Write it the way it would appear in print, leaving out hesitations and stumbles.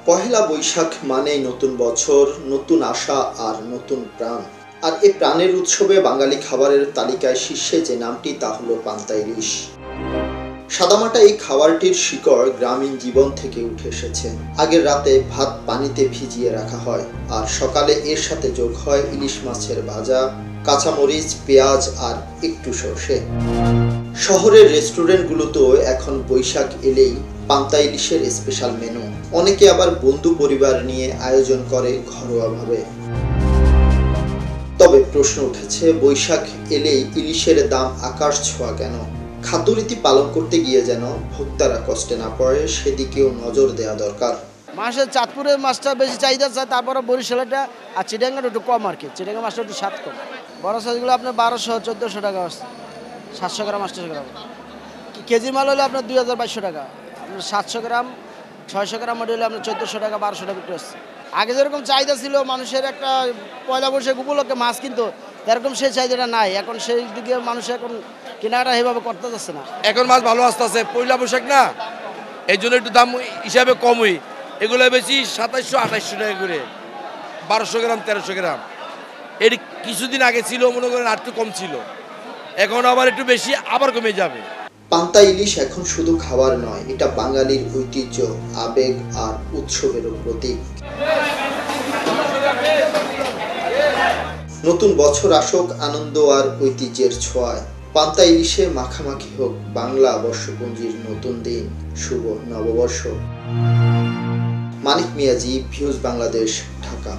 পহেলা বৈশাখ মানেই নতুন বছর, নতুন আশা আর নতুন প্রাণ। আর এই প্রাণের উৎসবে বাঙালি খাবারের তালিকায় শীর্ষে যে নামটি তা হলো পান্তা ইলিশ। সাদামাটা এই খাবারটির শিকড় গ্রামীণ জীবন থেকে উঠে এসেছে। আগের রাতে ভাত পানিতে ভিজিয়ে রাখা হয় আর সকালে এর সাথে যোগ হয় ইলিশ মাছের ভাজা, কাঁচামরিচ, পেঁয়াজ আর একটু সর্ষে। শহরের রেস্টুরেন্টগুলোতেও এখন বৈশাখ এলেই পান্তা ইলিশের স্পেশাল মেনু। অনেকে আবার বন্ধু পরিবার নিয়ে আয়োজন করে ঘরোয়াভাবে। তবে প্রশ্ন উঠেছে, বৈশাখ এলেই ইলিশের দাম আকাশ ছোঁয়া কেন? খাদ্যরীতি পালন করতে গিয়ে যেন ভোক্তারা কষ্টে না পড়ে সেদিকেও নজর দেওয়া দরকার। মাছের চাঁদপুরের মাছটা বেশি চাহিদা চায়, তারপরে বরিশালটা আর চিটাঙ্গাটা একটু কম আর কি। চিটাঙ্গা মাছটা একটু স্বাদ কম। বড় সাইজগুলো আপনার 1200-1400 টাকা আসছে, 700 গ্রাম 800 গ্রাম। কেজি মাল হলে আপনার 2000-2200 টাকা। আপনার 700 গ্রাম 600 গ্রাম হলে আপনার 1400 টাকা 1200 টাকা বিক্রি হচ্ছে। আগে যেরকম চাহিদা ছিল মানুষের একটা পয়লা বৈশাখ উপলক্ষে মাছ কিনতো, এরকম সেই চাহিদাটা নাই। এখন সেই দিকে মানুষ এখন কেনাকাটা সেভাবে করতে যাচ্ছে না। এখন মাছ ভালো আসতেছে, পয়লা বৈশাখ না, এই জন্য একটু দাম হিসাবে কমই। এগুলো বেশি 2700-2800 টাকা করে, 1200 গ্রাম 1300 গ্রাম। এর কিছুদিন আগে ছিল মনে করেন আর একটু কম ছিল, এখন আবার একটু বেশি, আবার কমে যাবে। পান্তা ইলিশ এখন শুধু খাবার নয়, এটা বাঙালির ঐতিহ্য, আবেগ আর উৎসবেরও প্রতীক। নতুন বছর আসুক আনন্দ আর ঐতিহ্যের ছোঁয়ায়। পান্তা ইলিশে মাখামাখি হোক বাংলা বর্ষপঞ্জির নতুন দিন, শুভ নববর্ষ। মানিক মিয়াজি, ভিউজ বাংলাদেশ, ঢাকা।